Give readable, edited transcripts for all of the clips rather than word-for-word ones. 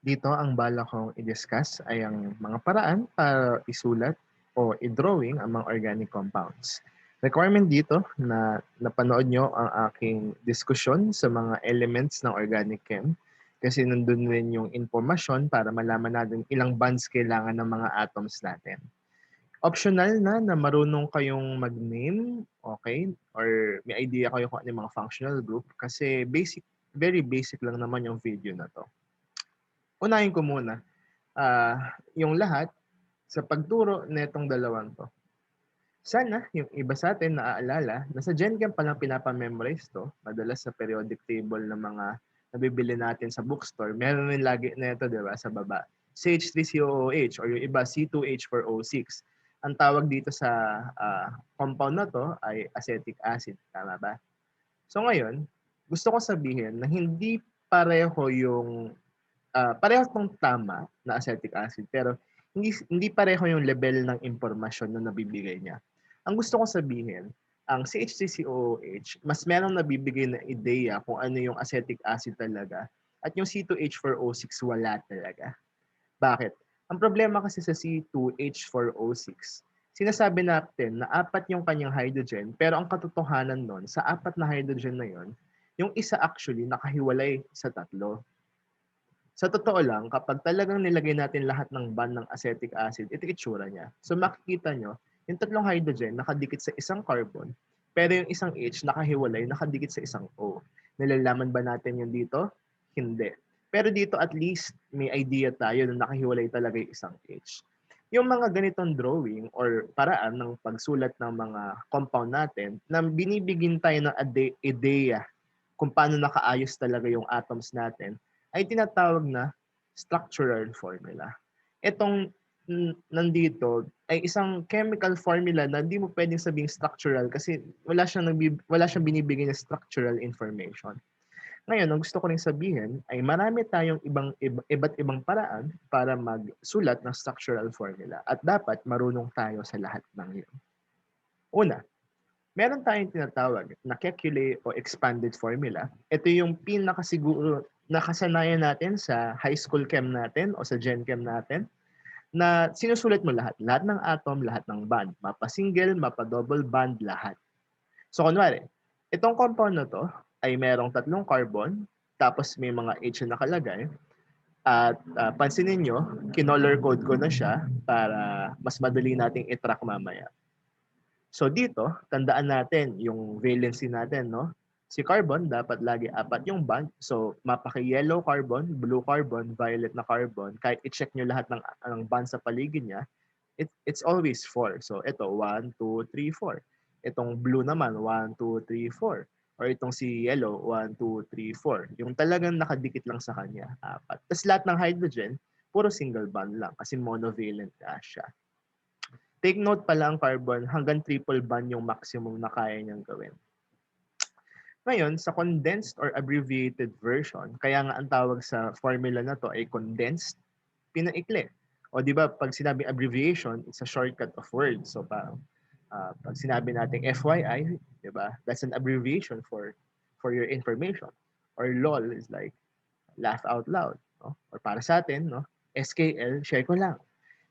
Dito ang balak kong i-discuss ay ang mga paraan para isulat o i-drawing ang mga organic compounds. Requirement dito na napanood nyo ang aking diskusyon sa mga elements ng organic chem kasi nandun rin yung impormasyon para malaman natin ilang bonds kailangan ng mga atoms natin. Optional na marunong kayong mag-name, okay? Or may idea kayo kung ano yung mga functional group kasi very basic lang naman yung video na to. Unahin ko muna yung lahat sa pagturo netong dalawang 'to. Sana yung iba sa atin naaalala na sa GenChem pa lang pinapa-memorize 'to, madalas sa periodic table ng mga nabibili natin sa bookstore, meron rin lagi nito 'di ba sa baba, CH3COOH or yung iba C2H4O6. Ang tawag dito sa compound na 'to ay acetic acid, tama ba? So ngayon, gusto ko sabihin na hindi pareho yung pareho 'tong tama na acetic acid pero hindi pareho yung level ng impormasyon na nabibigay niya. Ang gusto kong sabihin, ang CH3COOH mas merong nabibigay na ideya kung ano yung acetic acid talaga at yung C2H4O6 wala talaga. Bakit? Ang problema kasi sa C2H4O6, sinasabi natin na apat yung kanyang hydrogen pero ang katotohanan nun sa apat na hydrogen na yon, yung isa actually nakahiwalay sa tatlo. Sa totoo lang, kapag talagang nilagay natin lahat ng bond ng acetic acid, ito itsura niya. So makikita nyo, yung tatlong hydrogen nakadikit sa isang carbon, pero yung isang H nakahiwalay, nakadikit sa isang O. Nalalaman ba natin yun dito? Hindi. Pero dito at least may idea tayo na nakahiwalay talaga yung isang H. Yung mga ganitong drawing or paraan ng pagsulat ng mga compound natin na binibigyan tayo ng ideya kung paano nakaayos talaga yung atoms natin, ay tinatawag na structural formula. Itong nandito ay isang chemical formula na hindi mo pwedeng sabing structural kasi wala siyang binibigay na structural information. Ngayon, ang gusto ko ring sabihin ay marami tayong iba't ibang paraan para magsulat ng structural formula at dapat marunong tayo sa lahat ng iyon. Una, meron tayong tinatawag na Kekule o expanded formula. Ito yung pinakasiguro nakasanayan natin sa high school chem natin o sa gen chem natin na sinusulat mo lahat. Lahat ng atom, lahat ng bond. Mapa-single, mapa-double bond, lahat. So kunwari, itong compound na to ay merong tatlong carbon, tapos may mga H na nakalagay, at pansinin nyo, kinolor code ko na siya para mas madali nating i-track mamaya. So dito, tandaan natin yung valency natin, no? Si carbon, dapat lagi apat yung bond. So, mapaki-yellow carbon, blue carbon, violet na carbon. Kahit i-check nyo lahat ng bond sa paligid niya, it's always 4. So, ito, 1, 2, 3, 4. Itong blue naman, 1, 2, 3, 4. Or itong si yellow, 1, 2, 3, 4. Yung talagang nakadikit lang sa kanya, apat. Tapos lahat ng hydrogen, puro single bond lang kasi monovalent siya. Take note pala ang carbon, hanggang triple bond yung maximum na kaya niyang gawin. Ngayon, sa condensed or abbreviated version, kaya nga ang tawag sa formula na to ay condensed, pinaikli. O di ba, pag sinabing abbreviation, it's a shortcut of words. So parang pag sinabi natin FYI, di ba, that's an abbreviation for your information. Or LOL is like laugh out loud. No? Or para sa atin, no? SKL, share ko lang.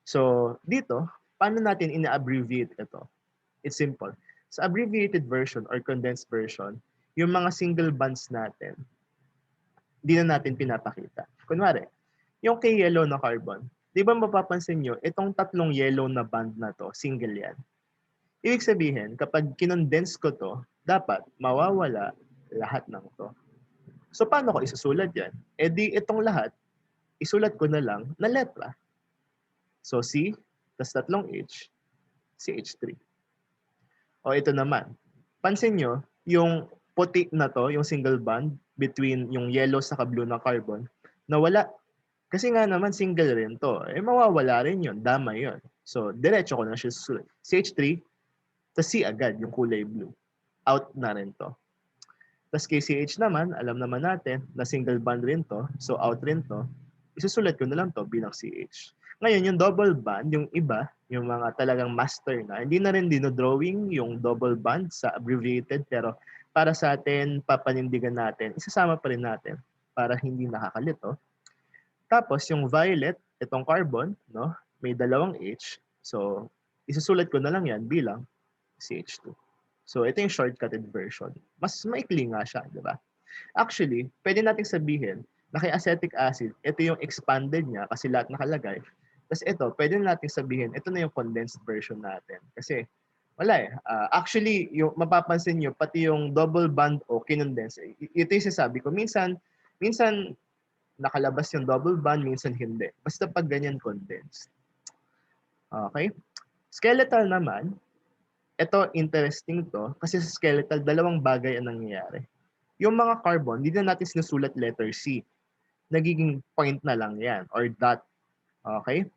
So, dito, paano natin ina-abbreviate ito? It's simple. Sa abbreviated version or condensed version, yung mga single bonds natin, di na natin pinapakita. Kunwari, yung kay yellow na carbon, di ba mapapansin nyo, itong tatlong yellow na bond na to, single yan. Ibig sabihin, kapag kinondense ko to, dapat mawawala lahat ng to. So, paano ko isusulat yan? E di itong lahat, isulat ko na lang na letra. So, C, tas tatlong H, CH3. O ito naman. Pansin nyo, yung puti na to, yung single bond between yung yellow sa blue na carbon, nawala. Kasi nga naman single rin to. Eh mawawala rin yun. Dama yun. So, diretso ko na siya susulat. CH3, tas C agad, yung kulay blue. Out na rin to. Tas KCH naman, alam naman natin na single bond rin to. So, out rin to. Isusulat ko na lang to bilang CH. Ngayon, yung double bond, yung iba, yung mga talagang master na, hindi na rin dinodrawing yung double bond sa abbreviated, pero para sa atin, papanindigan natin, isasama pa rin natin para hindi nakakalito. Tapos yung violet, itong carbon, no? May dalawang H. So, isusulat ko na lang yan bilang CH2. So, ito yung shortcutted version. Mas maikli nga siya, di ba? Actually, pwede nating sabihin na kay acetic acid, ito yung expanded niya kasi lahat nakalagay. Tapos ito, pwede nating sabihin, ito na yung condensed version natin. Kasi, wala eh. Actually, yung mapapansin nyo, pati yung double bond o kinondense, ito yung sasabi ko. Minsan nakalabas yung double bond, minsan hindi. Basta pag ganyan condensed. Okay? Skeletal naman, ito interesting to kasi sa skeletal, dalawang bagay ang nangyayari. Yung mga carbon, hindi na natin sinusulat letter C. Nagiging point na lang yan or dot. Okay?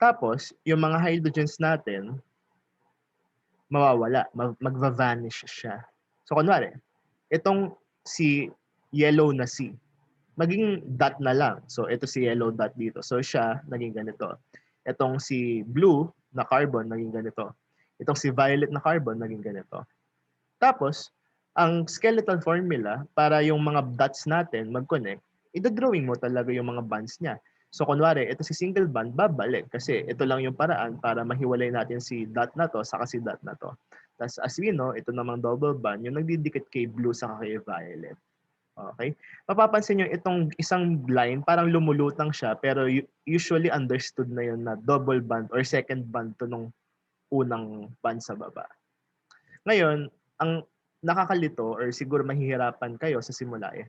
Tapos, yung mga hydrogens natin, mawawala. Magva-vanish siya. So, kunwari, itong si yellow na C, maging dot na lang. So, ito si yellow dot dito. So, siya, naging ganito. Itong si blue na carbon, naging ganito. Itong si violet na carbon, naging ganito. Tapos, ang skeletal formula para yung mga dots natin mag-connect, ida-drawing mo talaga yung mga bonds niya. So, kunwari, ito si single bond, babalik kasi ito lang yung paraan para mahiwalay natin si dot na to saka si dot na to. Tapos, as we know, ito namang double bond, yung nagdidikit kay blue saka kay violet. Okay? Mapapansin nyo, itong isang line, parang lumulutang siya, pero usually understood na yun na double bond or second bond to nung unang bond sa baba. Ngayon, ang nakakalito or siguro mahihirapan kayo sa simula eh,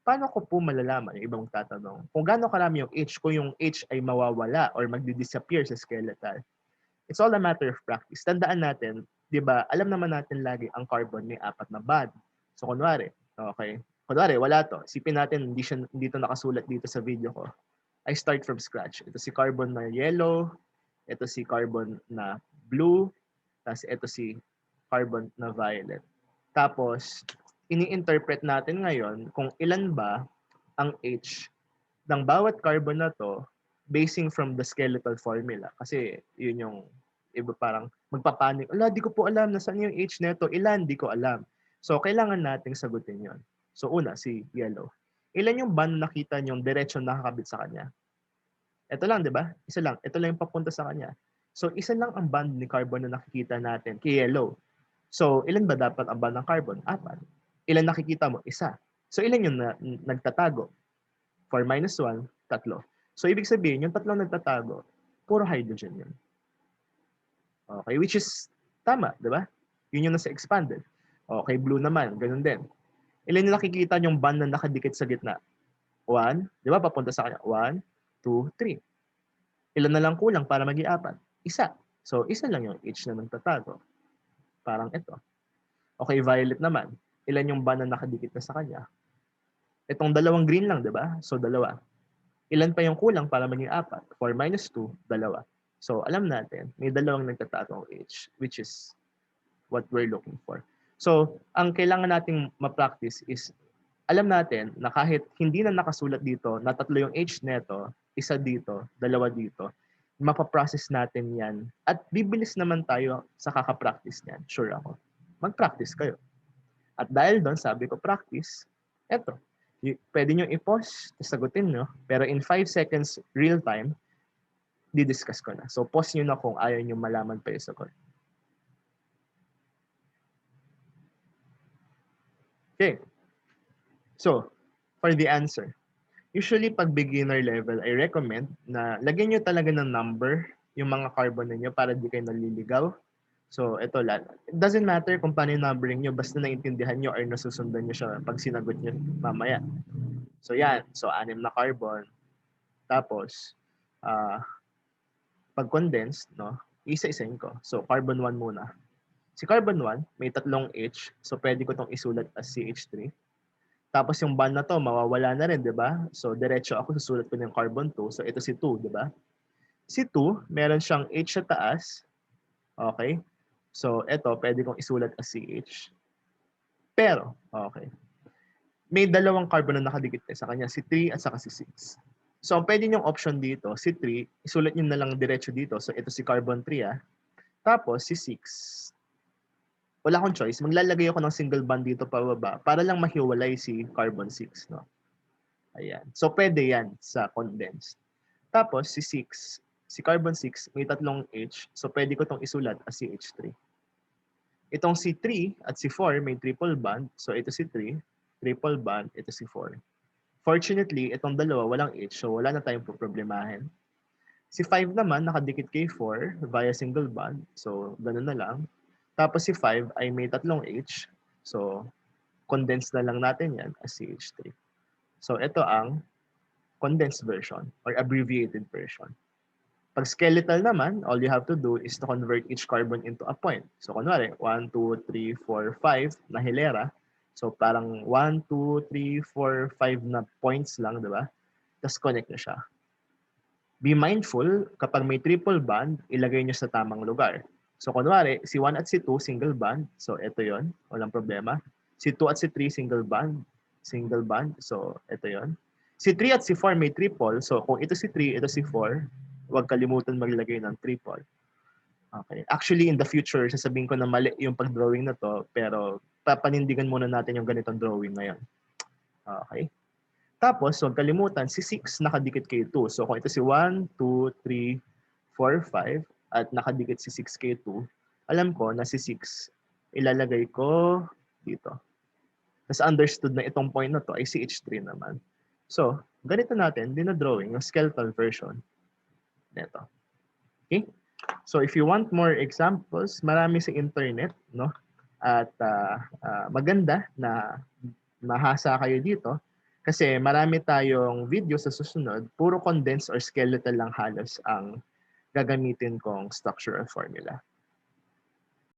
paano ko po malalaman, yung ibang tatanong, kung gaano karami yung H, kung yung H ay mawawala or magdi-disappear sa skeletal. It's all a matter of practice. Tandaan natin, di ba, alam naman natin lagi ang carbon may 4 na bond. So, kunwari, okay, kunwari, wala to. Isipin natin, hindi to nakasulat dito sa video ko. I start from scratch. Ito si carbon na yellow, ito si carbon na blue, tapos ito si carbon na violet. Tapos, ini-interpret natin ngayon kung ilan ba ang H ng bawat carbon na to basing from the skeletal formula. Kasi yun yung iba parang magpapanik. Ala, di ko po alam nasaan yung H neto. Ilan? Di ko alam. So, kailangan nating sagutin yon. So, una, si yellow. Ilan yung band nakita niyong diretso nakakabit sa kanya? Ito lang, di ba? Isa lang. Ito lang yung papunta sa kanya. So, isa lang ang band ni carbon na nakikita natin kay yellow. So, ilan ba dapat ang band ng carbon? 4. Ilan nakikita mo? Isa. So, ilan yung nagtatago? 4 minus 1, 3. So, ibig sabihin, yung 3 nagtatago, puro hydrogen yun. Okay, which is tama, di ba? Yun yung nasa expanded. Okay, blue naman, ganun din. Ilan yung nakikita yung band na nakadikit sa gitna? 1, di ba? Papunta sa kanya. 1, 2, 3. Ilan na lang kulang para maging 4? Isa. So, isa lang yung H na nagtatago. Parang ito. Okay, violet naman. Ilan yung band na nakadikit na sa kanya? Itong dalawang green lang, di ba? So, dalawa. Ilan pa yung kulang para maging 4? 4 minus 2, dalawa. So, alam natin, may dalawang nagtatagong H, which is what we're looking for. So, ang kailangan nating ma-practice is, alam natin na kahit hindi na nakasulat dito, na 3 yung H neto, isa dito, dalawa dito, mapaprocess natin yan. At bibilis naman tayo sa kakapractice niyan. Sure ako. Mag-practice kayo. At dahil doon, sabi ko, practice, eto. Pwede nyo i-pause, sagutin nyo, pero in 5 seconds real time, di-discuss ko na. So, pause nyo na kung ayaw nyo malaman pa yung sagot. Okay. So, for the answer, usually pag beginner level, I recommend na lagyan nyo talaga ng number yung mga carbon ninyo para di kayo naliligaw. So, ito lang. It doesn't matter kung paano yung numbering nyo, basta naintindihan nyo or nasusundan nyo siya pag sinagot nyo mamaya. So, yan. So, 6 na carbon. Tapos, pag condensed, no, isa-isahin ko. So, carbon 1 muna. Si carbon 1, may 3 H. So, pwede ko itong isulat as CH3. Tapos yung bond na to, mawawala na rin, di ba? So, diretso ako, susulat ko ng carbon 2. So, ito si 2, di ba? Si 2, meron siyang H sa taas. Okay? So, ito, pwede kong isulat as CH. Pero, okay. May dalawang carbon na nakadikit sa kanya, si 3 at saka si 6. So, ang pwede niyong option dito, si 3, isulat niyo na lang diretso dito. So, ito si carbon 3, Tapos, si 6. Wala akong choice. Maglalagay ako ng single bond dito pababa para lang mahiwalay si carbon 6, no? Ayan. So, pwede yan sa condensed. Tapos si 6, si carbon 6 may tatlong H, so pwede ko itong isulat as CH3. Itong si 3 at si 4 may triple bond, so ito si 3, triple bond, ito si 4. Fortunately, itong dalawa walang H, so wala na tayong problemahin. Si 5 naman nakadikit kay 4 via single bond, so ganun na lang. Tapos si 5 ay may tatlong H, so condense na lang natin yan as CH3. So ito ang condensed version or abbreviated version. Pag skeletal naman, all you have to do is to convert each carbon into a point. So kunwari, 1, 2, 3, 4, 5 na hilera. So parang 1, 2, 3, 4, 5 na points lang, di ba? Tapos connect na siya. Be mindful, kapag may triple bond, ilagay nyo sa tamang lugar. So kunwari, si 1 at si 2, single bond. So ito yon, walang problema. Si 2 at si 3, single bond. Single bond. So ito yon. Si 3 at si 4 may triple. So kung ito si 3, ito si 4, huwag kalimutan maglagay ng triple. Okay. Actually, in the future, sasabihin ko na mali yung pag-drawing na to, pero papanindigan muna natin yung ganitong drawing ngayon. Okay. Tapos, huwag kalimutan, si 6 nakadikit kay 2. So kung ito si 1, 2, 3, 4, 5, at nakadikit si 6 kay 2, alam ko na si 6, ilalagay ko dito. Tapos understood na itong point na to ay si H3 naman. So, ganito natin, dinadrawing yung skeletal version nito. Okay? So, if you want more examples, marami sa internet, no? At maganda na mahasa kayo dito kasi marami tayong video sa susunod, puro condensed or skeletal lang halos ang gagamitin kong structural formula.